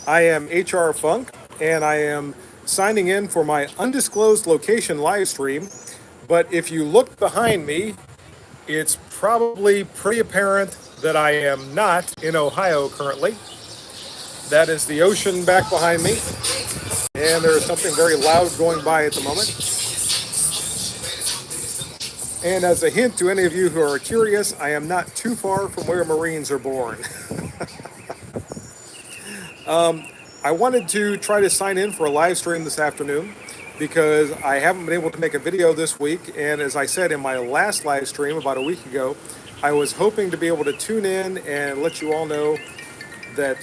I am HR Funk, and I am signing in for my undisclosed location live stream. But if you look behind me, it's probably pretty apparent that I am not in Ohio currently. That is the ocean back behind me, and there is something very loud going by at the moment. And as a hint to any of you who are curious, I am not too far from where Marines are born. I wanted to try to sign in for a live stream this afternoon because I haven't been able to make a video this week. And as I said in my last live stream about a week ago, I was hoping to be able to tune in and let you all know that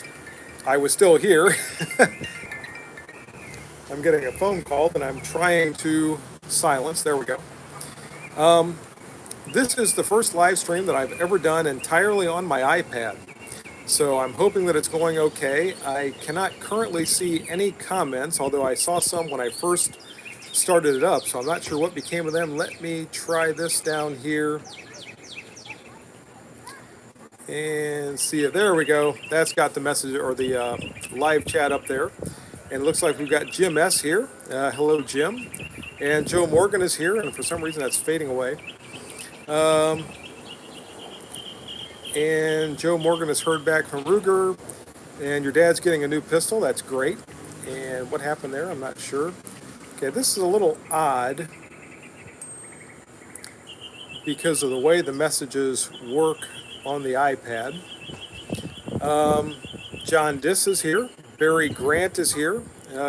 I was still here. I'm getting a phone call that I'm trying to silence. There we go. This is the first live stream that I've ever done entirely on my iPad. So I'm hoping that it's going okay. I cannot currently see any comments, although I saw some when I first started it up, so I'm not sure what became of them. Let me try this down here and see if, there we go. That's got the message or the live chat up there. And it looks like we've got Jim S. here. Hello, Jim. And Joe Morgan is here, and for some reason that's fading away. And Joe Morgan has heard back from Ruger, and your dad's getting a new pistol. That's great. And what happened there, I'm not sure. Okay, this is a little odd because of the way the messages work on the iPad. John Diss is here. Barry Grant is here,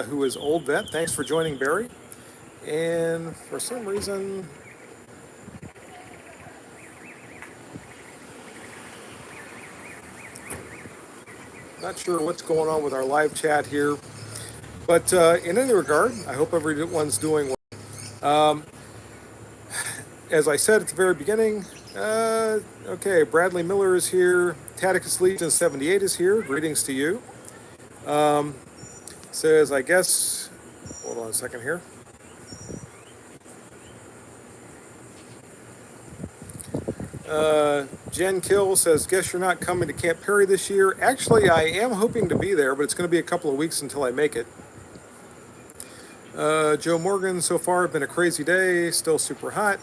who is Old Vet. Thanks for joining, Barry. And for some reason, not sure what's going on with our live chat here. But in any regard, I hope everyone's doing well. As I said at the very beginning, okay, Bradley Miller is here. Taticus Legion 78 is here. Greetings to you. Says, I guess, hold on a second here. Jen Kill says, guess you're not coming to Camp Perry this year. Actually, I am hoping to be there, but it's going to be a couple of weeks until I make it. Joe Morgan, so far, been a crazy day, still super hot.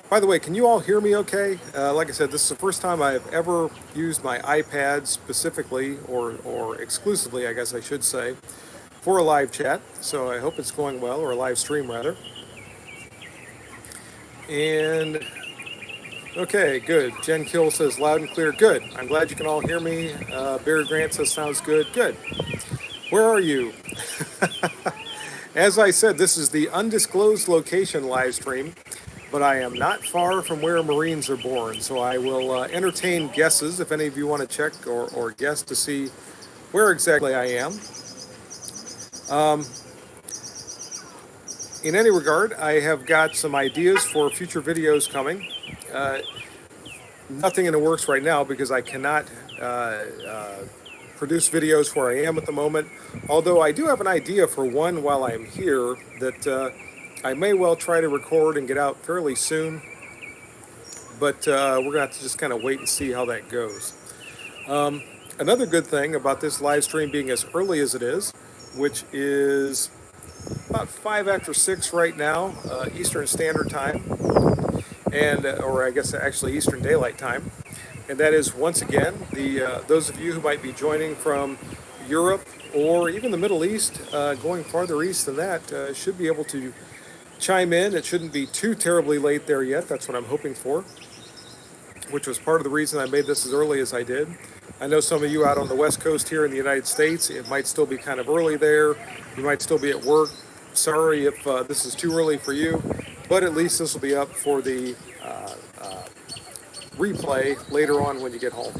By the way, can you all hear me okay? Like I said, this is the first time I've ever used my iPad specifically, or exclusively, I guess I should say, for a live chat. So I hope it's going well, or a live stream rather. And okay, good. Jen Kill says loud and clear. Good. I'm glad you can all hear me. Barry Grant says sounds good. Good. Where are you? As I said, this is the undisclosed location live stream, but I am not far from where Marines are born. So I will entertain guesses if any of you want to check or guess to see where exactly I am. In any regard, I have got some ideas for future videos coming. Nothing in the works right now because I cannot produce videos where I am at the moment. Although I do have an idea for one while I'm here that I may well try to record and get out fairly soon. But we're going to have to just kind of wait and see how that goes. Another good thing about this live stream being as early as it is, which is about 5 after 6 right now, Eastern Standard Time. And or I guess actually Eastern Daylight Time, and that is once again those of you who might be joining from Europe or even the Middle East, going farther east than that, should be able to chime in. It shouldn't be too terribly late there yet. That's what I'm hoping for, which was part of the reason I made this as early as I did. I know some of you out on the West Coast here in the United States, it might still be kind of early there. You might still be at work. Sorry if this is too early for you, but at least this will be up for the replay later on when you get home.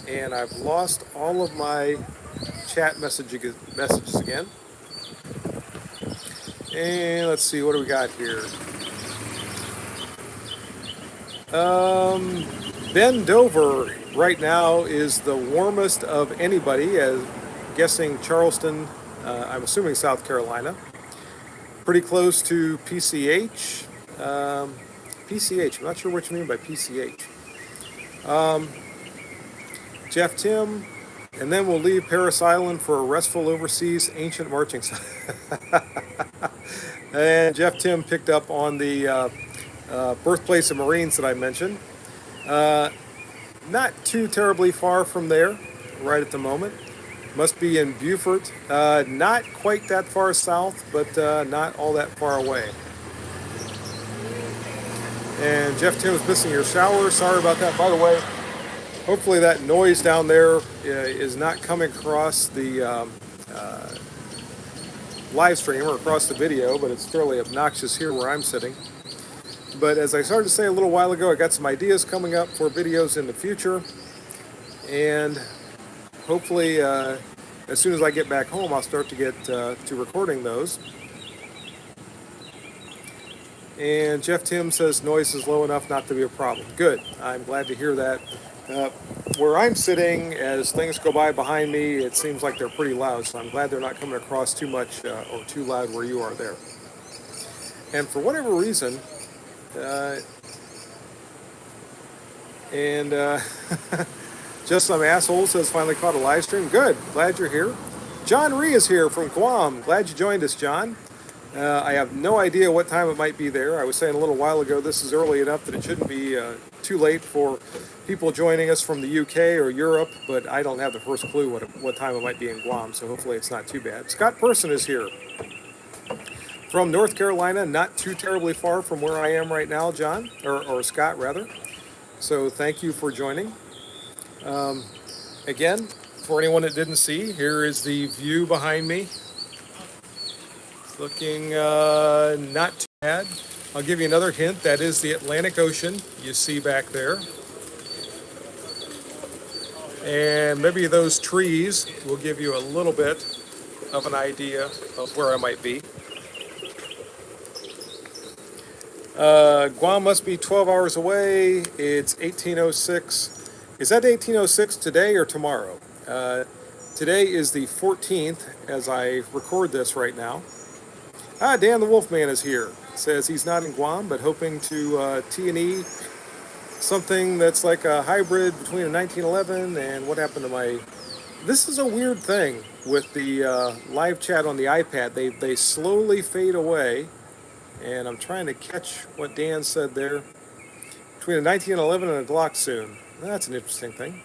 And I've lost all of my chat messages again. And let's see, what do we got here? Ben Dover right now is the warmest of anybody, as guessing Charleston, I'm assuming South Carolina. Pretty close to PCH. PCH, I'm not sure what you mean by PCH. Jeff Tim And then we'll leave Paris Island for a restful overseas ancient marching site. And Jeff Tim picked up on the birthplace of Marines that I mentioned. Not too terribly far from there, right at the moment. Must be in Beaufort. Not quite that far south, but not all that far away. And Jeff Tim is missing your shower. Sorry about that. By the way, hopefully that noise down there is not coming across the live stream or across the video, but it's fairly obnoxious here where I'm sitting. But as I started to say a little while ago, I got some ideas coming up for videos in the future, and hopefully as soon as I get back home, I'll start to get to recording those. And Jeff Tim says noise is low enough not to be a problem. Good. I'm glad to hear that. Where I'm sitting, as things go by behind me, it seems like they're pretty loud, so I'm glad they're not coming across too much or too loud where you are there. And for whatever reason, just some asshole says finally caught a live stream. Good. Glad you're here. John Ree is here from Guam. Glad you joined us, John. I have no idea what time it might be there. I was saying a little while ago this is early enough that it shouldn't be too late for people joining us from the UK or Europe, but I don't have the first clue what time it might be in Guam, so hopefully it's not too bad. Scott Person is here from North Carolina, not too terribly far from where I am right now, John, or Scott rather. So thank you for joining. Again, for anyone that didn't see, here is the view behind me. Looking not too bad. I'll give you another hint. That is the Atlantic Ocean you see back there. And maybe those trees will give you a little bit of an idea of where I might be. Guam must be 12 hours away. It's 1806. Is that 1806 today or tomorrow? Today is the 14th as I record this right now. Dan the Wolfman is here. Says he's not in Guam, but hoping to T&E something that's like a hybrid between a 1911 and what happened to my... This is a weird thing with the live chat on the iPad. They slowly fade away, and I'm trying to catch what Dan said there. Between a 1911 and a Glock soon. That's an interesting thing.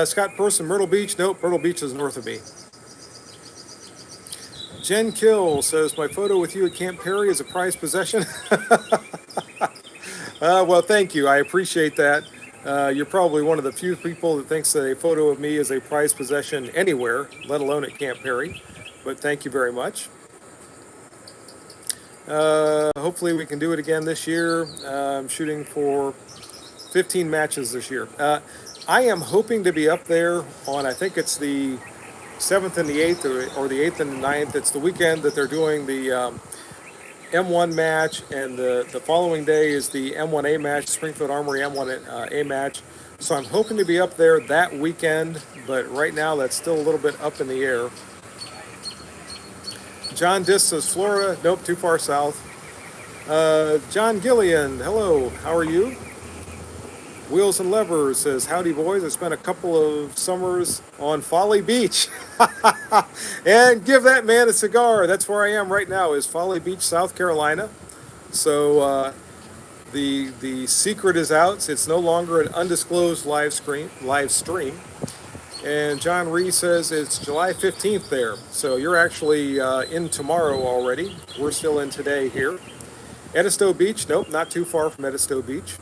Scott Person, Myrtle Beach. Nope, Myrtle Beach is north of me. Jen Kill says, my photo with you at Camp Perry is a prized possession. Well, thank you. I appreciate that. You're probably one of the few people that thinks that a photo of me is a prized possession anywhere, let alone at Camp Perry. But thank you very much. Hopefully we can do it again this year. I'm shooting for 15 matches this year. I am hoping to be up there on, I think it's the 7th and the 8th, or the 8th and the 9th. It's the weekend that they're doing the M1 match, and the following day is the M1A match, Springfield Armory M1A match. So I'm hoping to be up there that weekend, but right now that's still a little bit up in the air. John Dis says Florida. Nope, too far south. John Gillian, hello, how are you? Wheels and Levers says, howdy boys, I spent a couple of summers on Folly Beach. And give that man a cigar. That's where I am right now, is Folly Beach, South Carolina. So the secret is out. It's no longer an undisclosed live stream. And John Ree says it's July 15th there. So you're actually in tomorrow already. We're still in today here. Edisto Beach, nope, not too far from Edisto Beach.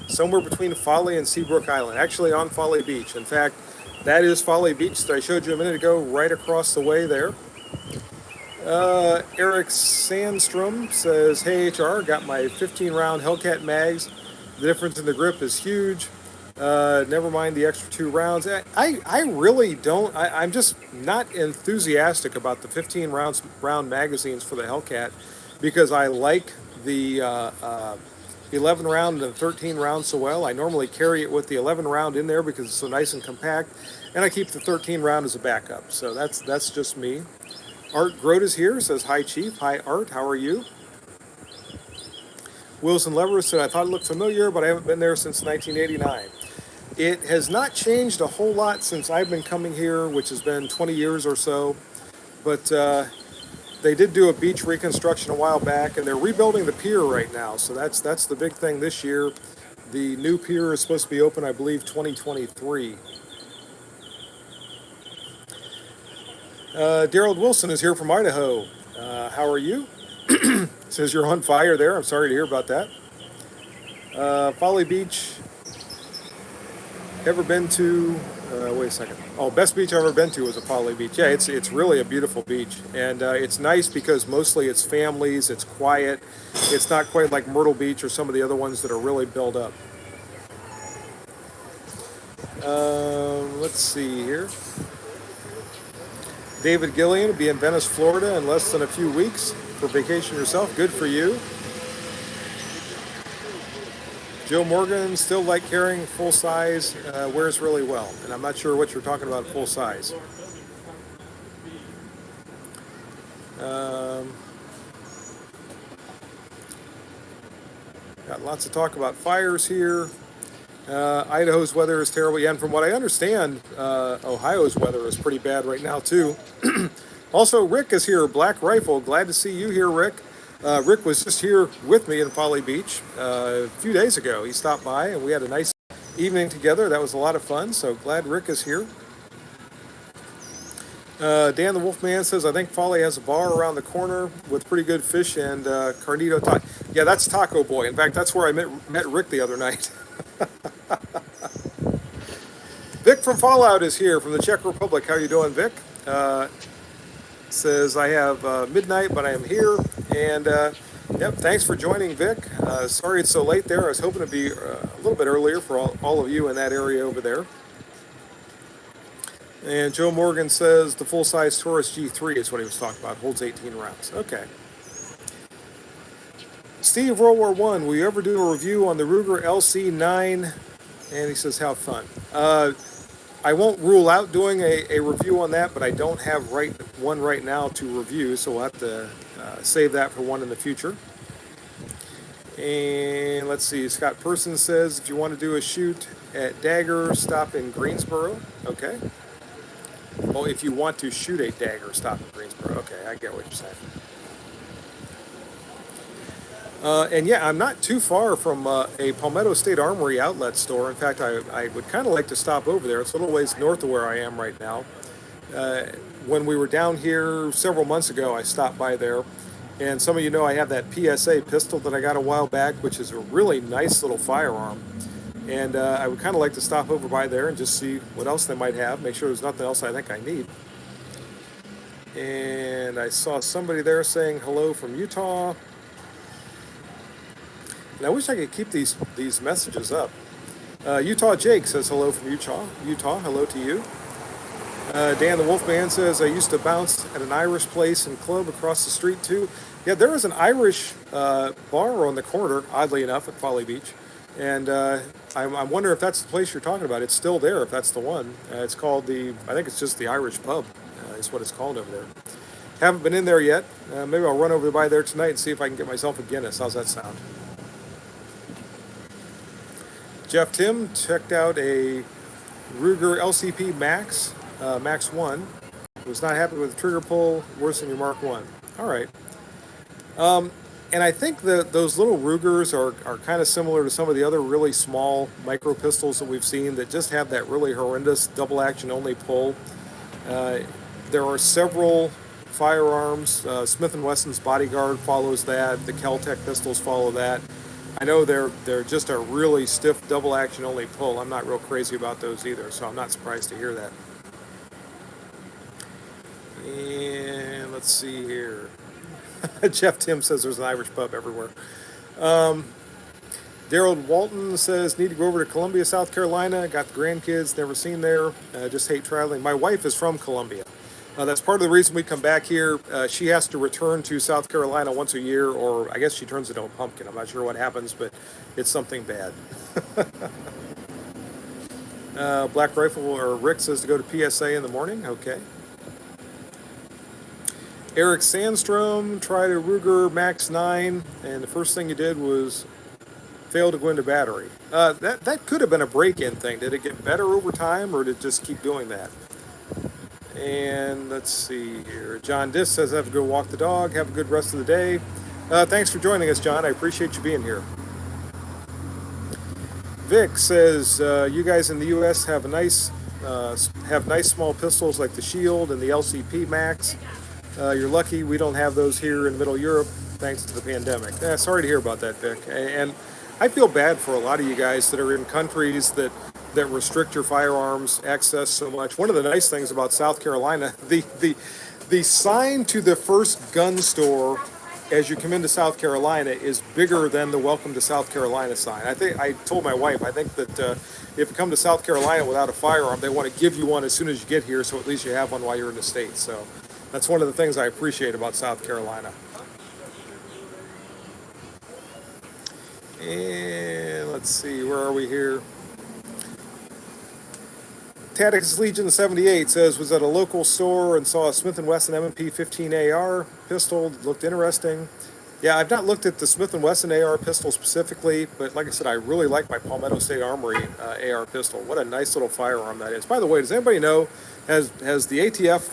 Somewhere between Folly and Seabrook Island, actually on Folly Beach. In fact, that is Folly Beach that I showed you a minute ago, right across the way there. Eric Sandstrom says, hey HR, got my 15-round Hellcat mags. The difference in the grip is huge. Never mind the extra 2 rounds. I really don't, I'm just not enthusiastic about the 15-round magazines for the Hellcat, because I like the 11 round and 13 round so well. I normally carry it with the 11 round in there because it's so nice and compact, and I keep the 13 round as a backup. So that's just me. Art Grote is here, says hi Chief. Hi Art, how are you? Wilson Levers said, I thought it looked familiar, but I haven't been there since 1989. It has not changed a whole lot since I've been coming here, which has been 20 years or so. But they did do a beach reconstruction a while back, and they're rebuilding the pier right now. So that's the big thing this year. The new pier is supposed to be open, I believe, 2023. Daryl Wilson is here from Idaho. How are you? Says you're on fire there. I'm sorry to hear about that. Folly Beach. Ever been to? Wait a second. Oh, best beach I've ever been to was a Folly Beach. Yeah, it's really a beautiful beach, and it's nice because mostly it's families. It's quiet. It's not quite like Myrtle Beach or some of the other ones that are really built up. Let's see here. David Gillian will be in Venice, Florida in less than a few weeks for vacation yourself. Good for you. Joe Morgan, still like carrying full size, wears really well. And I'm not sure what you're talking about full size. Got lots of talk about fires here. Idaho's weather is terrible. Yeah, and from what I understand, Ohio's weather is pretty bad right now, too. Also, Rick is here, Black Rifle. Glad to see you here, Rick. Rick was just here with me in Folly Beach a few days ago. He stopped by, and we had a nice evening together. That was a lot of fun, so glad Rick is here. Dan the Wolfman says, I think Folly has a bar around the corner with pretty good fish and carnito taco. Yeah, that's Taco Boy. In fact, that's where I met Rick the other night. Vic from Fallout is here from the Czech Republic. How you doing, Vic? Says, I have midnight, but I am here. And, yep, thanks for joining, Vic. Sorry it's so late there. I was hoping to be a little bit earlier for all of you in that area over there. And Joe Morgan says the full-size Taurus G3 is what he was talking about. Holds 18 rounds. Okay. Steve, World War I, will you ever do a review on the Ruger LC9? And he says, have fun. I won't rule out doing a review on that, but I don't have one right now to review, so we'll have to save that for one in the future. And let's see, Scott Person says, if you want to do a shoot at Dagger, stop in Greensboro. Okay. Well, if you want to shoot a Dagger, stop in Greensboro. Okay, I get what you're saying. And yeah, I'm not too far from a Palmetto State Armory outlet store. In fact, I would kind of like to stop over there. It's a little ways north of where I am right now. When we were down here several months ago, I stopped by there. And some of you know I have that PSA pistol that I got a while back, which is a really nice little firearm. And I would kind of like to stop over by there and just see what else they might have. Make sure there's nothing else I think I need. And I saw somebody there saying hello from Utah. And I wish I could keep these messages up. Utah Jake says hello from Utah. Utah, hello to you. Dan the Wolfman says, I used to bounce at an Irish place and club across the street too. Yeah, there is an Irish bar on the corner, oddly enough, at Folly Beach. And I'm wondering if that's the place you're talking about. It's still there, if that's the one. It's called I think it's just the Irish Pub, is what it's called over there. Haven't been in there yet. Maybe I'll run over by there tonight and see if I can get myself a Guinness. How's that sound? Jeff Tim checked out a Ruger LCP Max, Max 1. Was not happy with the trigger pull, worse than your Mark 1. All right. And I think that those little Rugers are kind of similar to some of the other really small micro pistols that we've seen that just have that really horrendous double action only pull. There are several firearms. Smith & Wesson's Bodyguard follows that. The Kel-Tec pistols follow that. I know they're just a really stiff double action only pull. I'm not real crazy about those either, so I'm not surprised to hear that. And let's see here. Jeff Tim says there's an Irish pub everywhere. Daryl Walton says, need to go over to Columbia, South Carolina. Got the grandkids, never seen there. Just hate traveling. My wife is from Columbia. That's part of the reason we come back here. She has to return to South Carolina once a year, or I guess she turns into a pumpkin. I'm not sure what happens, but it's something bad. Black Rifle, or Rick says to go to PSA in the morning. Okay. Eric Sandstrom tried a Ruger Max 9, and the first thing he did was Failed to go into battery. That could have been a break-in thing. Did it get better over time, or did it just keep doing that? And let's see here. John Diss says, "Have to go walk the dog. Have a good rest of the day." Thanks for joining us, John. I appreciate you being here. Vic says, "You guys in the U.S. have nice small pistols like the Shield and the LCP Max. You're lucky we don't have those here in Middle Europe, thanks to the pandemic." Sorry to hear about that, Vic. And I feel bad for a lot of you guys that are in countries that restrict your firearms access so much. One of the nice things about South Carolina, the sign to the first gun store as you come into South Carolina is bigger than the Welcome to South Carolina sign. I told my wife, I think that if you come to South Carolina without a firearm, they want to give you one as soon as you get here, so at least you have one while you're in the States. So that's one of the things I appreciate about South Carolina. And let's see, where are we here? Tactics Legion 78 says, "Was at a local store and saw a Smith & Wesson M&P 15 AR pistol. Looked interesting." Yeah, I've not looked at the Smith & Wesson AR pistol specifically, but like I said, I really like my Palmetto State Armory AR pistol. What a nice little firearm that is. By the way, does anybody know, has the ATF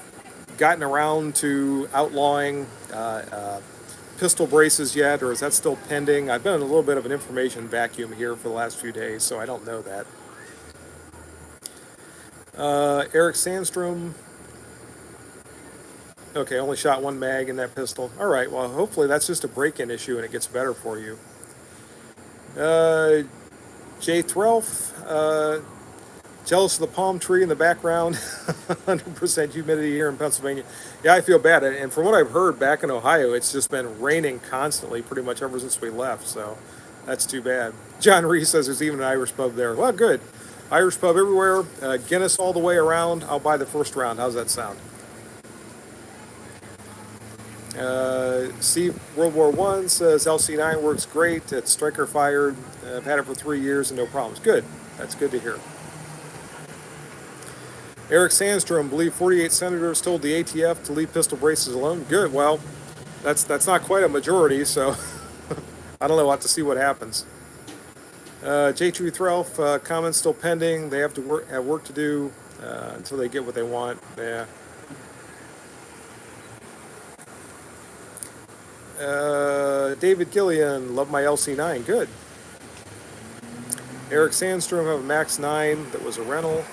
gotten around to outlawing pistol braces yet, or is that still pending? I've been in a little bit of an information vacuum here for the last few days, so I don't know that. Eric Sandstrom. Okay, only shot one mag in that pistol. All right, well, hopefully that's just a break-in issue and it gets better for you. Jay Threlf. Jealous of the palm tree in the background. 100% humidity here in Pennsylvania. Yeah, I feel bad. And from what I've heard back in Ohio, it's just been raining constantly pretty much ever since we left. So that's too bad. John Reese says there's even an Irish pub there. Well, good. Irish pub everywhere. Guinness all the way around. I'll buy the first round. How's that sound? Steve World War I says LC9 works great. It's striker fired. I've had it for 3 years and no problems. Good. That's good to hear. Eric Sandstrom, believe 48 senators told the ATF to leave pistol braces alone. Good. Well, that's not quite a majority, so I don't know. We'll have to see what happens. J2 Threlf, comments still pending. They have work to do until they get what they want. Yeah. David Gillian, love my LC9. Good. Eric Sandstrom, have a Max 9 that was a rental.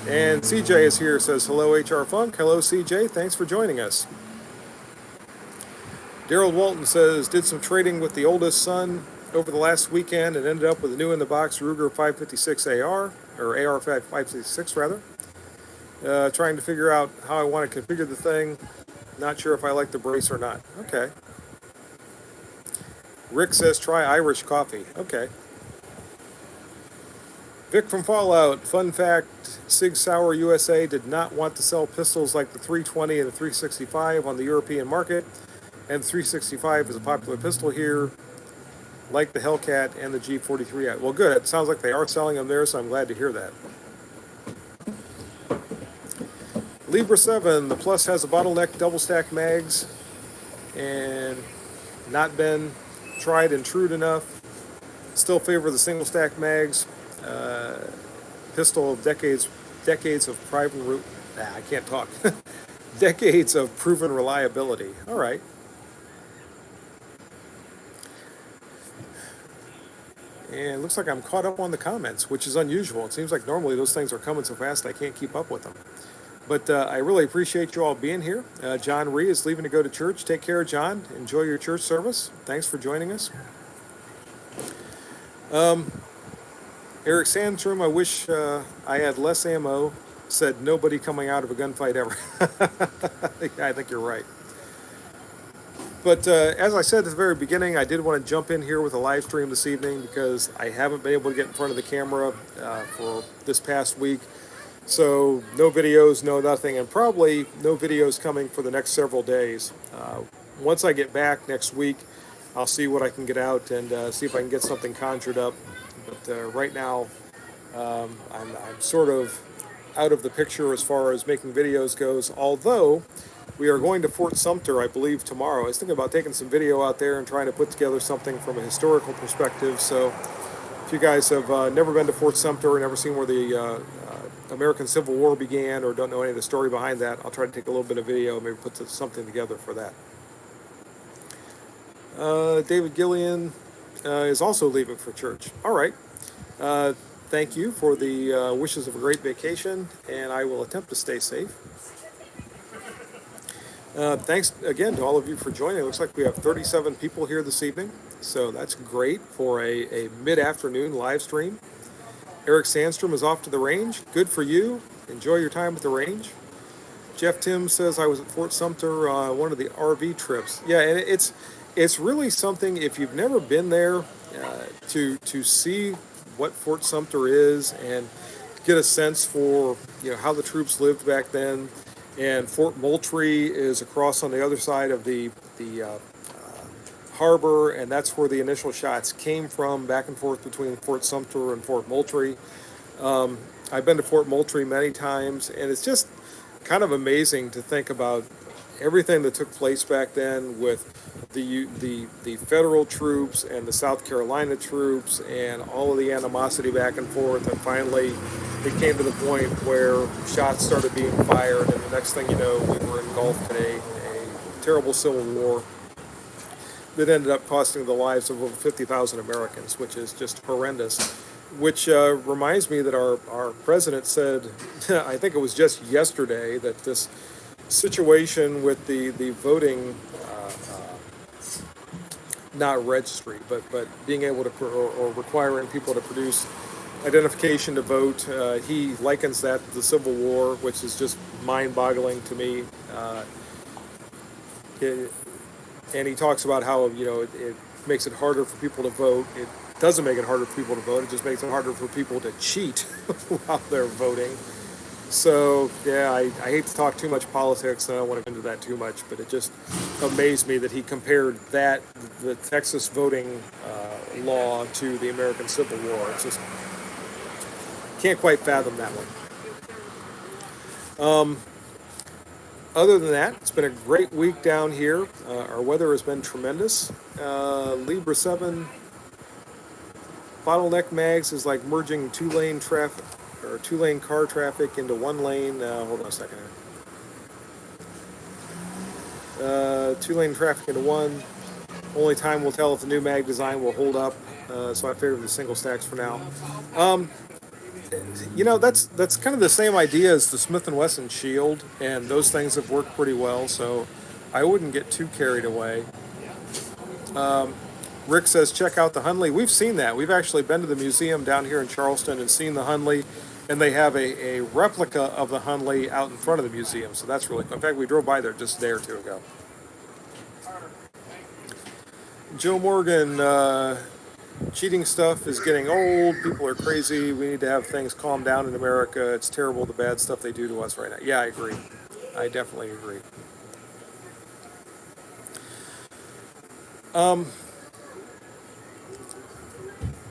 And CJ is here, says, "Hello, HR Funk." Hello, CJ. Thanks for joining us. Daryl Walton says, "Did some trading with the oldest son over the last weekend and ended up with a new in-the-box Ruger 556 AR, or AR 556 rather. Trying to figure out how I want to configure the thing. Not sure if I like the brace or not." Okay. Rick says, "Try Irish coffee." Okay. Vic from Fallout, fun fact, Sig Sauer USA did not want to sell pistols like the 320 and the 365 on the European market, and the 365 is a popular pistol here, like the Hellcat and the G43. Well, good. It sounds like they are selling them there, so I'm glad to hear that. Libra 7, the Plus has a bottleneck double stack mags, and not been tried and true enough. Still favor the single stack mags. Pistol of decades of private I can't talk. Decades of proven reliability. All right. And it looks like I'm caught up on the comments, which is unusual. It seems like normally those things are coming so fast I can't keep up with them. But I really appreciate you all being here. John Ree is leaving to go to church. Take care, John. Enjoy your church service. Thanks for joining us. Eric Sandstrom, I wish I had less ammo, said nobody coming out of a gunfight ever. Yeah, I think you're right. But as I said at the very beginning, I did want to jump in here with a live stream this evening because I haven't been able to get in front of the camera for this past week. So no videos, no nothing, and probably no videos coming for the next several days. Once I get back next week, I'll see what I can get out and see if I can get something conjured up. But right now, I'm sort of out of the picture as far as making videos goes, although We are going to Fort Sumter, I believe, tomorrow. I was thinking about taking some video out there and trying to put together something from a historical perspective. So if you guys have never been to Fort Sumter or never seen where the American Civil War began or don't know any of the story behind that, I'll try to take a little bit of video, maybe put something together for that. David Gillian is also leaving for church. All right. Thank you for the wishes of a great vacation, and I will attempt to stay safe. Thanks again to all of you for joining. It looks like we have 37 people here this evening, so that's great for a mid-afternoon live stream. Eric Sandstrom is off to the range. Good for you. Enjoy your time at the range. Jeff Tim says I was at Fort Sumter one of the RV trips. Yeah, and it's really something, if you've never been there, to see what Fort Sumter is and get a sense for how the troops lived back then. And Fort Moultrie is across on the other side of the harbor, and that's where the initial shots came from, back and forth between Fort Sumter and Fort Moultrie. I've been to Fort Moultrie many times, and it's just kind of amazing to think about everything that took place back then with the federal troops and the South Carolina troops and all of the animosity back and forth, and finally it came to the point where shots started being fired, and the next thing you know, we were engulfed in a terrible civil war that ended up costing the lives of over 50,000 Americans, which is just horrendous. Which reminds me that our president said, I think it was just yesterday, that this situation with the voting, not registry, but being able to, or requiring people to produce identification to vote, he likens that to the Civil War, which is just mind-boggling to me. And he talks about how it makes it harder for people to vote. It doesn't make it harder for people to vote. It just makes it harder for people to cheat while they're voting. So yeah, I hate to talk too much politics, and I don't want to get into that too much, but it just amazed me that he compared the Texas voting law to the American Civil War. It's just can't quite fathom that one. Other than that, it's been a great week down here. Our weather has been tremendous. Libra 7 bottleneck mags is like merging two-lane traffic or two-lane car traffic into one lane. Hold on a second here. Two-lane traffic into one. Only time will tell if the new mag design will hold up. So I favored the single stacks for now. That's kind of the same idea as the Smith & Wesson Shield, and those things have worked pretty well, so I wouldn't get too carried away. Rick says, check out the Hunley. We've seen that. We've actually been to the museum down here in Charleston and seen the Hunley, and they have a replica of the Hunley out in front of the museum, so that's really cool. In fact, we drove by there just a day or two ago. Joe Morgan, cheating stuff is getting old. People are crazy. We need to have things calm down in America. It's terrible, the bad stuff they do to us right now. Yeah, I agree. I definitely agree.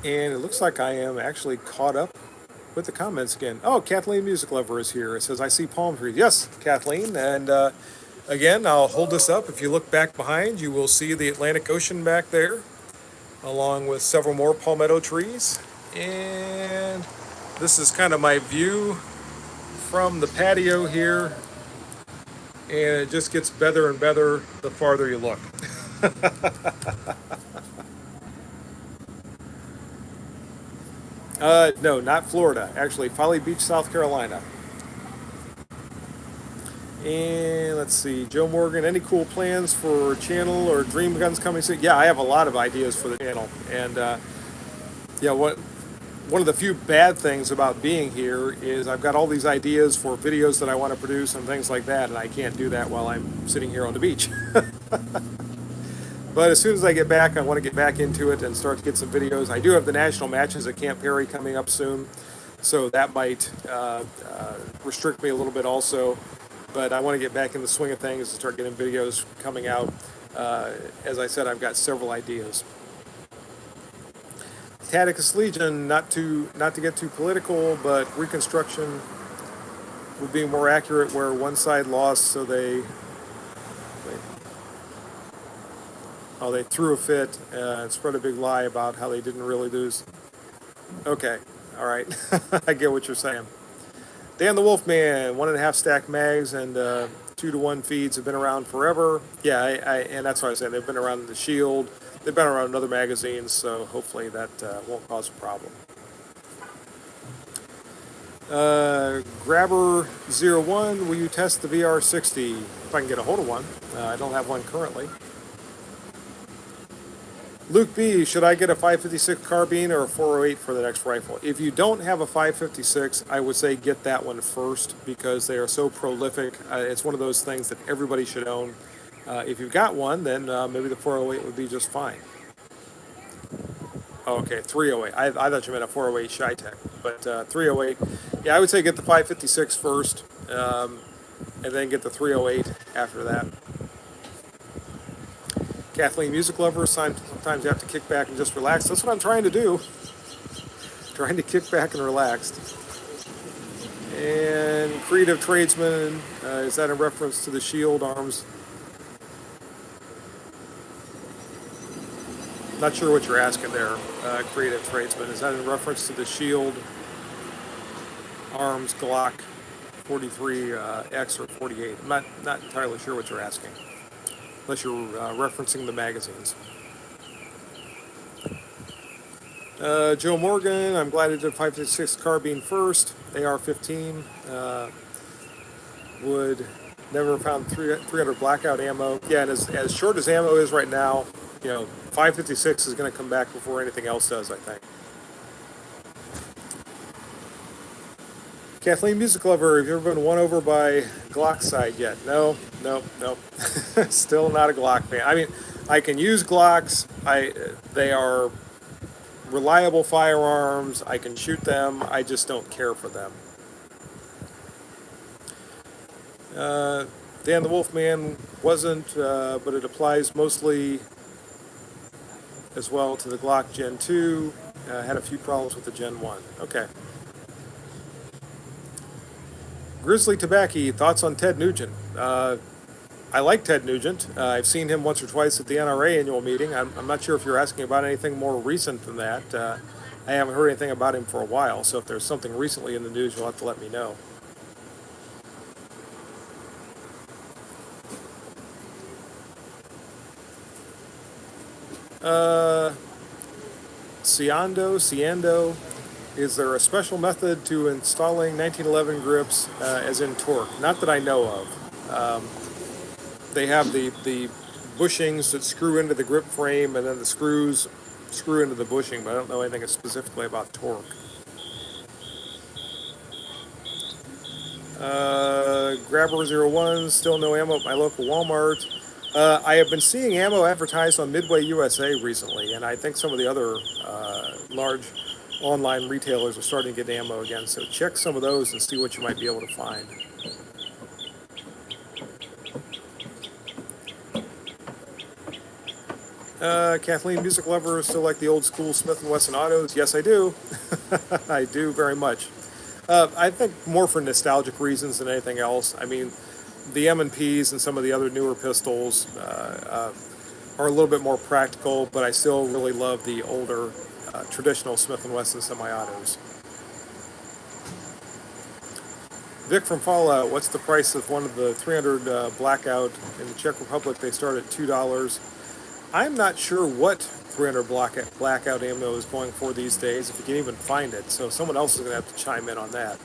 And it looks like I am actually caught up with the comments again. Oh, Kathleen Music Lover is here. It says, I see palm trees. Yes, Kathleen. And again, I'll hold this up. If you look back behind, you will see the Atlantic Ocean back there, along with several more palmetto trees. And this is kind of my view from the patio here. And it just gets better and better the farther you look. No, not Florida. Actually, Folly Beach, South Carolina. And let's see, Joe Morgan, any cool plans for channel or dream guns coming soon? Yeah, I have a lot of ideas for the channel. And one of the few bad things about being here is I've got all these ideas for videos that I want to produce and things like that, and I can't do that while I'm sitting here on the beach. But as soon as I get back, I want to get back into it and start to get some videos. I do have the national matches at Camp Perry coming up soon, so that might restrict me a little bit also. But I want to get back in the swing of things and start getting videos coming out. As I said, I've got several ideas. Taticus Legion, not to get too political, but Reconstruction would be more accurate where one side lost, so they Oh, they threw a fit and spread a big lie about how they didn't really lose. Okay, all right. I get what you're saying. Dan the Wolfman, 1.5 stack mags and 2-to-1 feeds have been around forever. Yeah, and that's what I said. They've been around in the Shield. They've been around in other magazines, so hopefully that won't cause a problem. Grabber01, will you test the VR60? If I can get a hold of one. I don't have one currently. Luke B, should I get a 556 carbine or a 408 for the next rifle? If you don't have a 556, I would say get that one first because they are so prolific. It's one of those things that everybody should own. If you've got one, then maybe the 408 would be just fine. Okay, 308. I thought you meant a 408 Shy-Tech, but 308. Yeah, I would say get the 556 first, and then get the 308 after that. Kathleen, music lover, sometimes you have to kick back and just relax. That's what I'm trying to do. Trying to kick back and relax. And creative tradesman, is that in reference to the Shield arms? Not sure what you're asking there, creative tradesman. Is that in reference to the Shield arms Glock 43X or 48? I'm not entirely sure what you're asking, unless you're referencing the magazines. Joe Morgan, I'm glad I did 556 carbine first. AR-15 would never found 300 blackout ammo. Yeah, and as short as ammo is right now, 556 is going to come back before anything else does, I think. Kathleen, music lover, have you ever been won over by Glock side yet? No. Still not a Glock fan. I mean, I can use Glocks. They are reliable firearms. I can shoot them. I just don't care for them. Dan the Wolfman wasn't, but it applies mostly as well to the Glock Gen 2. Had a few problems with the Gen 1. Okay. Grizzly Tobacco, thoughts on Ted Nugent? I like Ted Nugent. I've seen him once or twice at the NRA annual meeting. I'm not sure if you're asking about anything more recent than that. I haven't heard anything about him for a while, so if there's something recently in the news, you'll have to let me know. Ciando, is there a special method to installing 1911 grips, as in torque? Not that I know of. They have the bushings that screw into the grip frame, and then the screws screw into the bushing, but I don't know anything specifically about torque. Grabber01, still no ammo at my local Walmart. I have been seeing ammo advertised on Midway USA recently, and I think some of the other large online retailers are starting to get ammo again, so check some of those and see what you might be able to find. Kathleen, music lover, still like the old school Smith & Wesson autos? Yes, I do. I do very much. I think more for nostalgic reasons than anything else. I mean, the M&Ps and some of the other newer pistols are a little bit more practical, but I still really love the older traditional Smith & Wesson semi-autos. Vic from Fallout, what's the price of one of the 300 Blackout in the Czech Republic? They start at $2. I'm not sure what 300 Blackout ammo is going for these days, if you can even find it, so someone else is going to have to chime in on that.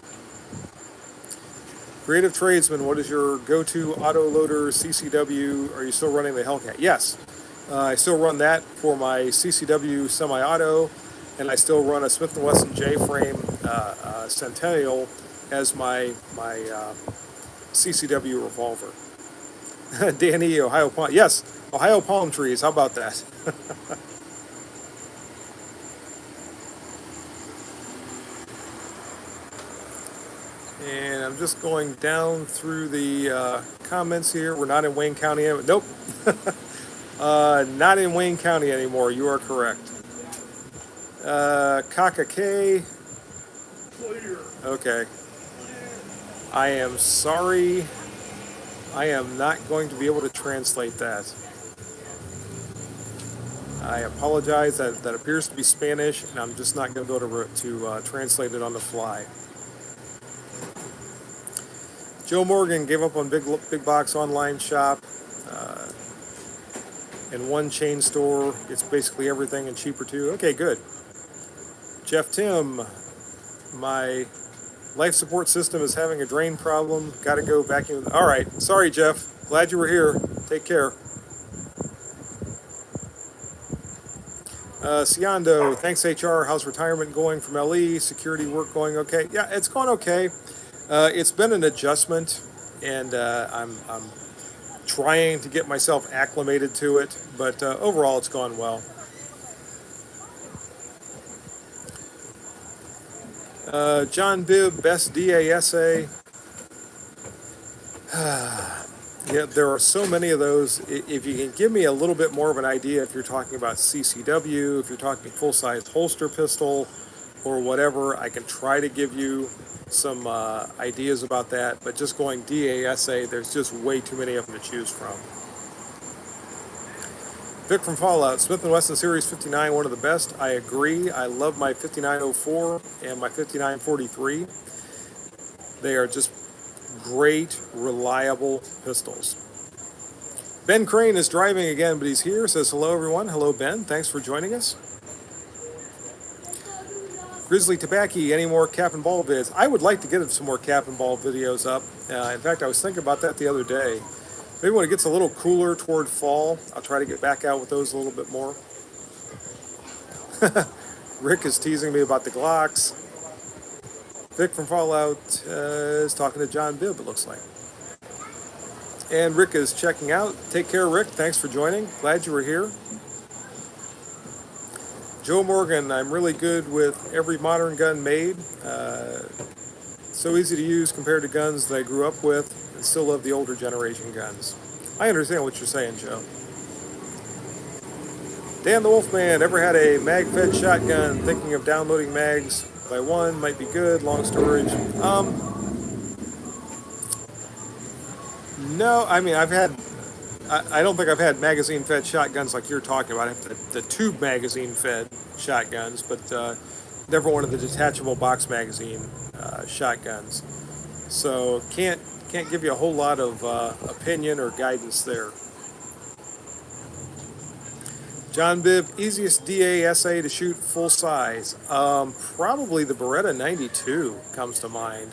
Creative Tradesman, what is your go-to auto-loader CCW? Are you still running the Hellcat? Yes, I still run that for my CCW semi-auto, and I still run a Smith & Wesson J-frame Centennial as my CCW revolver. Danny, Ohio Palm. Yes, Ohio palm trees. How about that? And I'm just going down through the comments here. We're not in Wayne County. Nope. Not in Wayne County anymore. You are correct. Kaka K. Okay. I am sorry. I am not going to be able to translate that. I apologize. That appears to be Spanish, and I'm just not going to be able to translate it on the fly. Joe Morgan gave up on big box online shop. And one chain store gets basically everything and cheaper too. Okay, good. Jeff Tim, my life support system is having a drain problem. Got to go vacuum. All right. Sorry, Jeff. Glad you were here. Take care. Siondo, thanks HR. How's retirement going from LE? Security work going okay? Yeah, it's going okay. It's been an adjustment, and I'm trying to get myself acclimated to it, but overall it's gone well. John Bibb, best DASA. Yeah, there are so many of those. If you can give me a little bit more of an idea, if you're talking about CCW, if you're talking full-size holster pistol, or whatever, I can try to give you some ideas about that. But just going DASA, there's just way too many of them to choose from. Vic from Fallout, Smith & Wesson Series 59, one of the best. I agree. I love my 5904 and my 5943. They are just great, reliable pistols. Ben Crane is driving again, but he's here. Says hello, everyone. Hello, Ben. Thanks for joining us. Grizzly Tobacco, any more cap and ball vids? I would like to get some more cap and ball videos up. In fact, I was thinking about that the other day. Maybe when it gets a little cooler toward fall, I'll try to get back out with those a little bit more. Rick is teasing me about the Glocks. Vic from Fallout is talking to John Bibb, it looks like. And Rick is checking out. Take care, Rick. Thanks for joining. Glad you were here. Joe Morgan, I'm really good with every modern gun made. So easy to use compared to guns that I grew up with and still love the older generation guns. I understand what you're saying, Joe. Dan the Wolfman, ever had a mag-fed shotgun? Thinking of downloading mags by one, might be good, long storage. No, I mean, I don't think I've had magazine-fed shotguns like you're talking about. I have the tube magazine-fed shotguns, but never one of the detachable box magazine shotguns. So can't give you a whole lot of opinion or guidance there. John Bibb, easiest DASA to shoot full size. Probably the Beretta 92 comes to mind.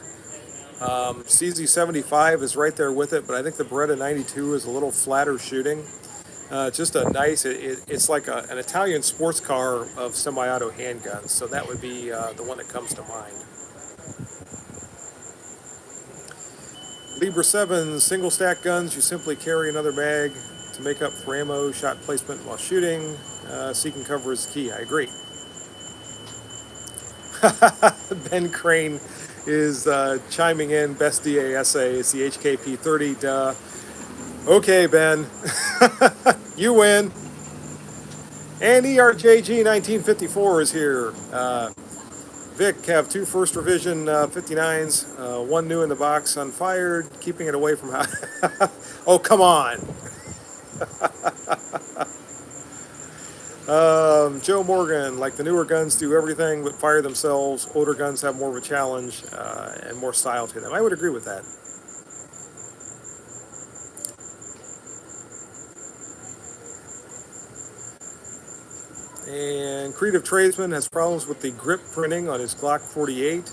CZ75 is right there with it, but I think the Beretta 92 is a little flatter shooting. Just a nice, it's like an Italian sports car of semi-auto handguns, so that would be the one that comes to mind. Libra 7 single stack guns, you simply carry another mag to make up for ammo, shot placement while shooting. Seeking cover is key, I agree. Ben Crane is chiming in, best DASA is the HKP 30, duh. Okay, Ben, you win. And ERJG 1954 is here. Vic, have two first revision 59s, one new in the box, unfired, keeping it away from... Oh, come on. Joe Morgan, like the newer guns do everything but fire themselves. Older guns have more of a challenge and more style to them. I would agree with that. And Creative Tradesman has problems with the grip printing on his Glock 48.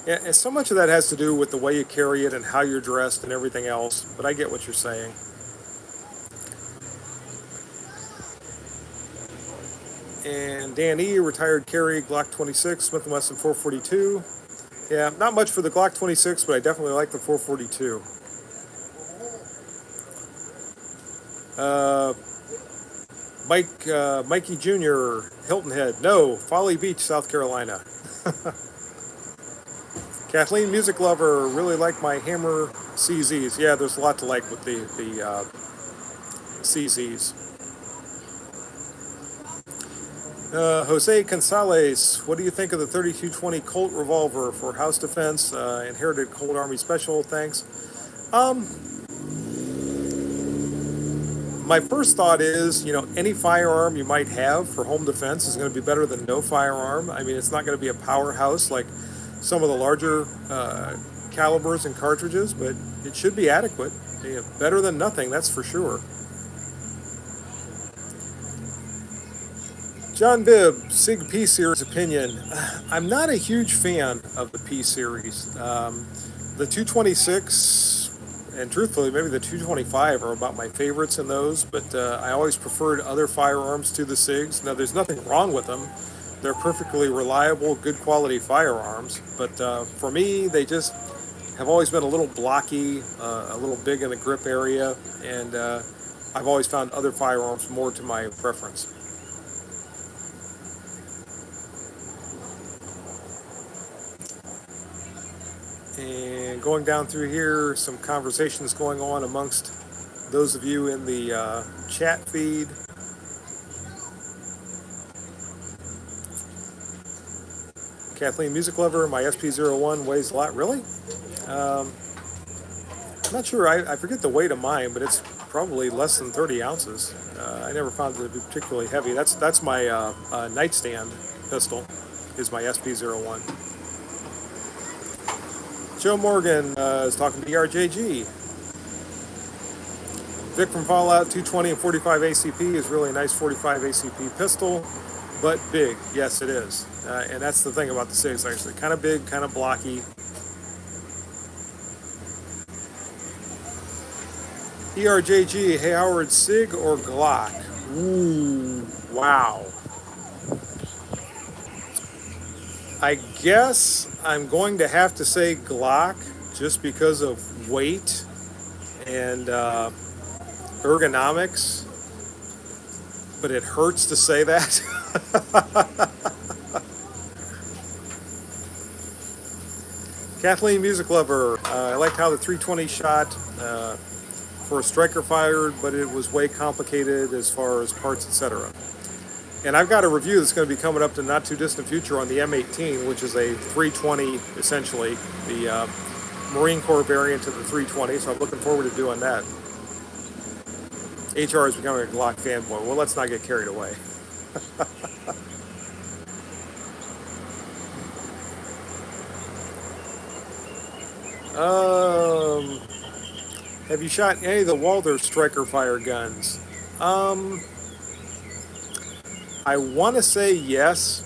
And so much of that has to do with the way you carry it and how you're dressed and everything else, but I get what you're saying. And Dan E, retired carry, Glock 26, Smith & Wesson 442. Yeah, not much for the Glock 26, but I definitely like the 442. Mikey Jr., Hilton Head. No, Folly Beach, South Carolina. Kathleen, music lover, really like my Hammer CZs. Yeah, there's a lot to like with the CZs. Jose Gonzalez, what do you think of the 3220 Colt revolver for house defense? Inherited Cold Army Special, thanks. my first thought is, any firearm you might have for home defense is going to be better than no firearm. I mean, it's not going to be a powerhouse like some of the larger calibers and cartridges, but it should be adequate. Better than nothing, that's for sure. John Bibb, SIG P Series opinion. I'm not a huge fan of the P Series. The 226 and truthfully, maybe the 225 are about my favorites in those, but I always preferred other firearms to the SIGs. Now, there's nothing wrong with them. They're perfectly reliable, good quality firearms, but for me, they just have always been a little blocky, a little big in the grip area, and I've always found other firearms more to my preference. And going down through here, some conversations going on amongst those of you in the chat feed. Kathleen, music lover, my SP01 weighs a lot. Really? I'm not sure. I forget the weight of mine, but it's probably less than 30 ounces. I never found it to be particularly heavy. That's my nightstand pistol, is my SP01. Joe Morgan is talking to ERJG. Vic from Fallout, 220 and 45 ACP is really a nice 45 ACP pistol, but big. Yes, it is. And that's the thing about the SIGs, actually. Kind of big, kind of blocky. ERJG, hey Howard, SIG or Glock? Ooh, wow. I guess I'm going to have to say Glock just because of weight and ergonomics, but it hurts to say that. Kathleen, music lover, I liked how the 320 shot for a striker fired, but it was way complicated as far as parts, etc. And I've got a review that's going to be coming up in the not too distant future on the M18, which is a 320, essentially, the Marine Corps variant of the 320, so I'm looking forward to doing that. HR is becoming a Glock fanboy. Well, let's not get carried away. Have you shot any of the Walther striker fire guns? I want to say yes.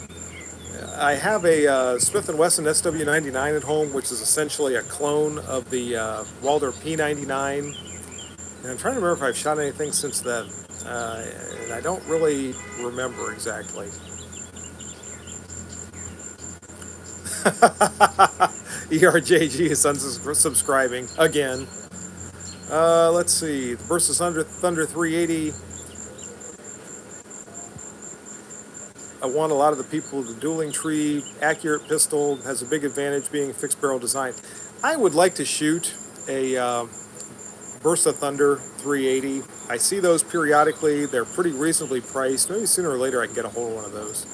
I have a Smith & Wesson SW99 at home, which is essentially a clone of the Walther P99. And I'm trying to remember if I've shot anything since then. And I don't really remember exactly. ERJG is unsubscribing again. Let's see. The Burst Thunder 380. I want a lot of the people with the dueling tree. Accurate pistol has a big advantage being a fixed barrel design. I would like to shoot a Burst of Thunder 380. I see those periodically. They're pretty reasonably priced. Maybe sooner or later I can get a hold of one of those.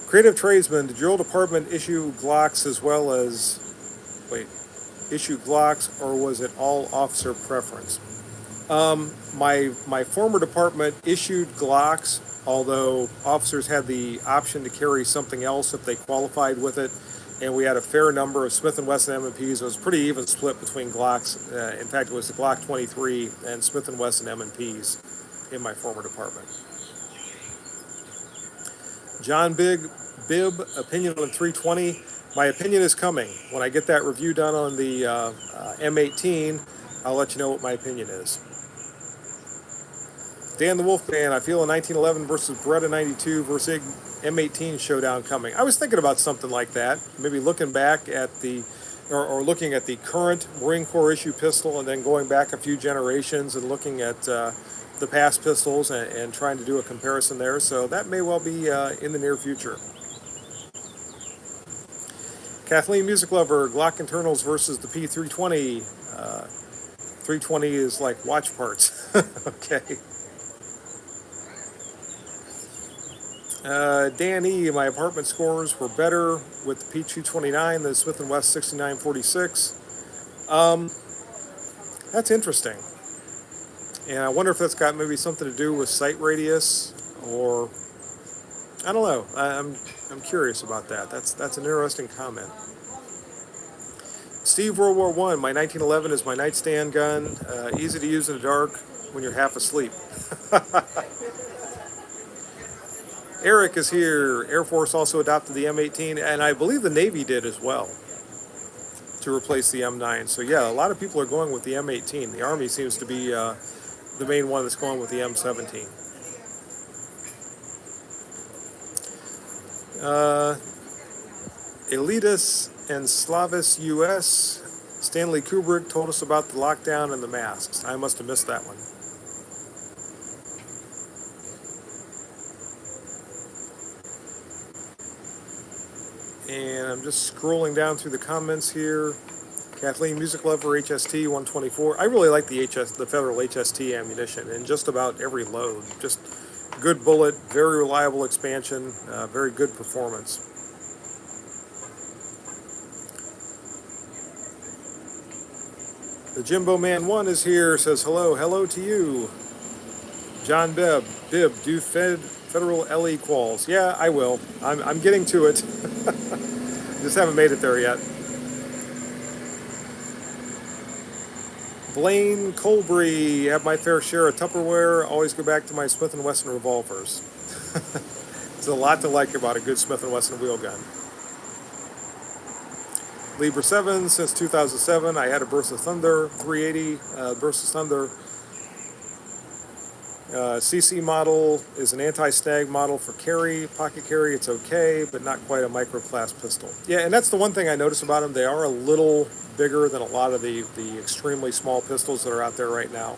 Creative Tradesman, did your old department issue Glocks as well as... issue Glocks, or was it all officer preference? My former department issued Glocks, although officers had the option to carry something else if they qualified with it, and we had a fair number of Smith & Wesson M&Ps. It was pretty even split between Glocks. In fact, it was the Glock 23 and Smith & Wesson M&Ps in my former department. John Bibb, opinion on 320. My opinion is coming. When I get that review done on the M18, I'll let you know what my opinion is. Dan the Wolfman, I feel a 1911 versus Beretta 92 versus M18 showdown coming. I was thinking about something like that, maybe looking back at the, or looking at the current Marine Corps issue pistol and then going back a few generations and looking at the past pistols and trying to do a comparison there. So that may well be in the near future. Kathleen, music lover, Glock internals versus the P320. 320 is like watch parts. Okay. Dan E., my apartment scores were better with the P229 than Smith & Wesson 6946. That's interesting. And I wonder if that's got maybe something to do with sight radius, or I don't know. I'm curious about that. That's an interesting comment. Steve, World War One. My 1911 is my nightstand gun. Easy to use in the dark when you're half asleep. Eric is here. Air Force also adopted the M18, and I believe the Navy did as well, to replace the M9. So yeah, a lot of people are going with the M18. The Army seems to be the main one that's going with the M17. Elitis and Slavis US. Stanley Kubrick told us about the lockdown and the masks. I must have missed that one. And I'm just scrolling down through the comments here. Kathleen, music lover, HST 124. I really like the Federal HST ammunition in just about every load. Just good bullet, very reliable expansion, very good performance. The Jimbo Man 1 is here, says hello to you. John Bibb, do federal LE quals. Yeah, I will. I'm getting to it. Just haven't made it there yet. Blaine Colbury, have my fair share of Tupperware. Always go back to my Smith & Wesson revolvers. There's a lot to like about a good Smith & Wesson wheel gun. Libra 7, since 2007, I had a Burst of Thunder 380. Burst of Thunder CC model is an anti-snag model for carry, pocket carry. It's okay, but not quite a micro-class pistol. Yeah, and that's the one thing I notice about them. They are a little bigger than a lot of the extremely small pistols that are out there right now.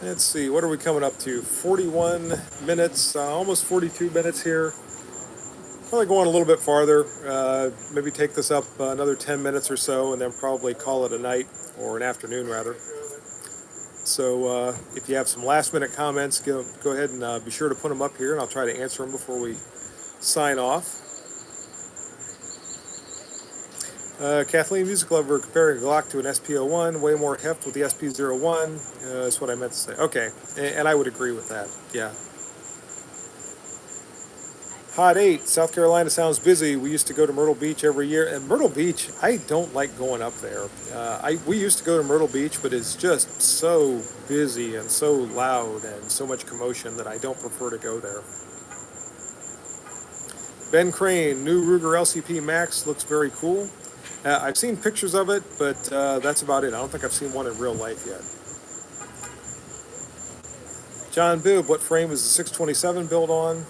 Let's see, what are we coming up to? 41 minutes, almost 42 minutes here. Probably going a little bit farther, maybe take this up another 10 minutes or so, and then probably call it a night, or an afternoon rather. So if you have some last minute comments, go ahead and be sure to put them up here, and I'll try to answer them before we sign off. Kathleen, music lover, comparing a Glock to an SP01, way more heft with the SP01, is what I meant to say. Okay, and I would agree with that, yeah. Hot 8, South Carolina sounds busy. We used to go to Myrtle Beach every year. And Myrtle Beach, I don't like going up there. We used to go to Myrtle Beach, but it's just so busy and so loud and so much commotion that I don't prefer to go there. Ben Crane, new Ruger LCP Max, looks very cool. I've seen pictures of it, but that's about it. I don't think I've seen one in real life yet. John Bibb, what frame is the 627 built on?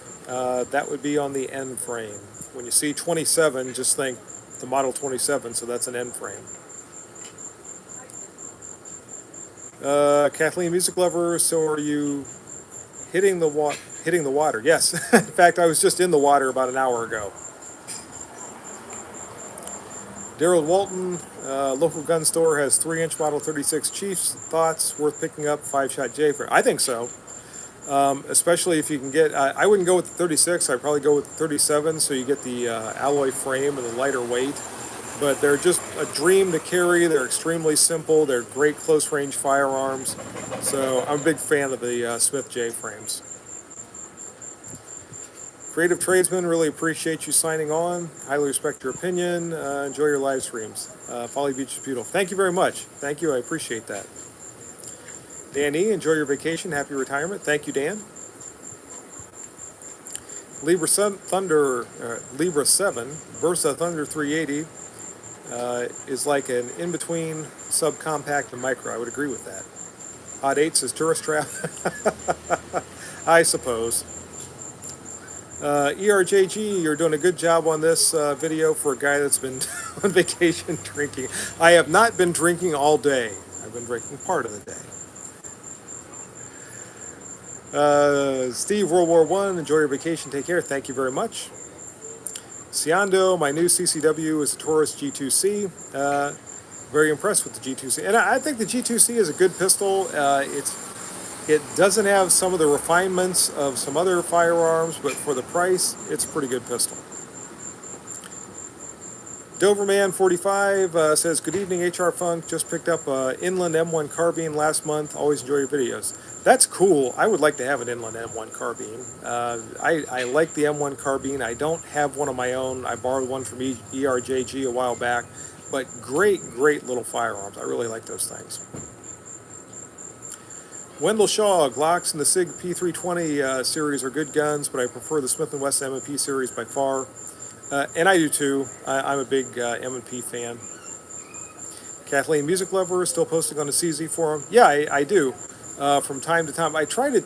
That would be on the N frame. When you see 27, just think the model 27, so that's an N frame. Kathleen, music lover, so are you hitting the water? Yes. In fact, I was just in the water about an hour ago. Daryl Walton, local gun store has 3-inch model 36 Chiefs. Thoughts? Worth picking up 5-shot J frame? I think so. Especially if you can get, I wouldn't go with the 36, I'd probably go with the 37, so you get the alloy frame and the lighter weight. But they're just a dream to carry. They're extremely simple. They're great close-range firearms. So I'm a big fan of the Smith J frames. Creative Tradesman, really appreciate you signing on. Highly respect your opinion. Enjoy your live streams. Folly Beach is beautiful. Thank you very much. Thank you. I appreciate that. Dan E., enjoy your vacation. Happy retirement. Thank you, Dan. Libra 7, Versa Thunder 380 is like an in-between subcompact and micro. I would agree with that. Hot 8 says tourist trap. I suppose. ERJG, you're doing a good job on this video for a guy that's been on vacation drinking. I have not been drinking all day. I've been drinking part of the day. Steve, World War I, enjoy your vacation, take care, thank you very much. Siondo, my new CCW is a Taurus G2C. Very impressed with the G2C. And I think the G2C is a good pistol. It doesn't have some of the refinements of some other firearms, but for the price, it's a pretty good pistol. Doverman45 says, good evening, HR Funk. Just picked up Inland M1 Carbine last month. Always enjoy your videos. That's cool. I would like to have an Inland M1 Carbine. I like the M1 Carbine. I don't have one of my own. I borrowed one from ERJG a while back. But great, great little firearms. I really like those things. Wendell Shaw, Glocks and the SIG P320 series are good guns, but I prefer the Smith & Wesson M&P series by far. And I do too. I'm a big M&P fan. Kathleen Music Lover, still posting on the CZ forum. Yeah, I do. From time to time. I try to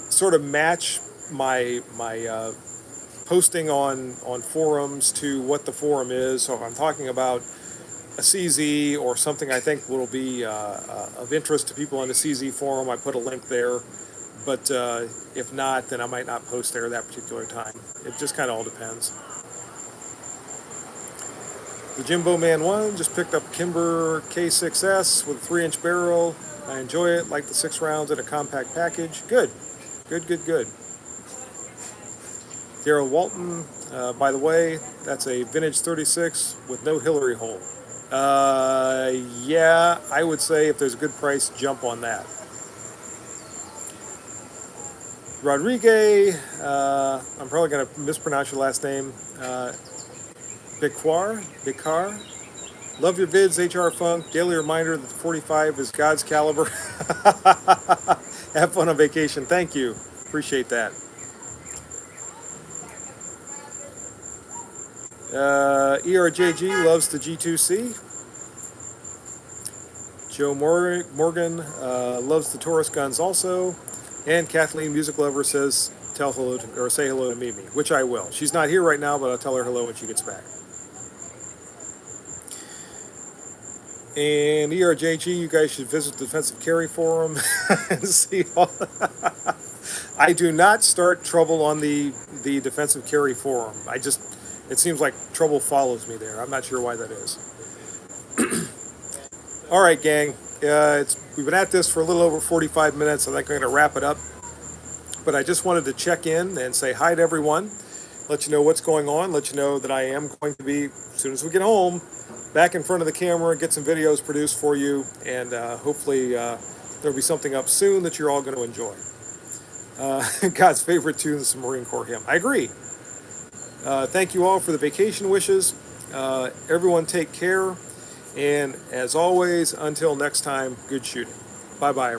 sort of match my posting on forums to what the forum is. So if I'm talking about a CZ or something I think will be of interest to people on the CZ forum, I put a link there. But if not, then I might not post there that particular time. It just kind of all depends. The Jimbo Man 1 just picked up Kimber K6S with a 3-inch barrel. I enjoy it, like the 6 rounds in a compact package. Good, good, good, good. Daryl Walton, by the way, that's a vintage 36 with no Hillary hole. Yeah, I would say if there's a good price, jump on that. Rodriguez, I'm probably going to mispronounce your last name. Bikar. Love your vids, HR Funk. Daily reminder that the 45 is God's caliber. Have fun on vacation. Thank you. Appreciate that. ERJG loves the G2C. Joe Morgan loves the Taurus guns also. And Kathleen Music Lover says, say hello to Mimi, which I will. She's not here right now, but I'll tell her hello when she gets back. And ERJG, you guys should visit the Defensive Carry Forum and see all. I do not start trouble on the Defensive Carry Forum. It seems like trouble follows me there. I'm not sure why that is. All right, gang. We've been at this for a little over 45 minutes. I think I'm going to wrap it up. But I just wanted to check in and say hi to everyone, let you know what's going on, let you know that I am going to be, as soon as we get home, back in front of the camera, get some videos produced for you, and hopefully there'll be something up soon that you're all going to enjoy. God's favorite tune is the Marine Corps hymn. I agree. Thank you all for the vacation wishes. Everyone take care. And as always, until next time, good shooting. Bye-bye.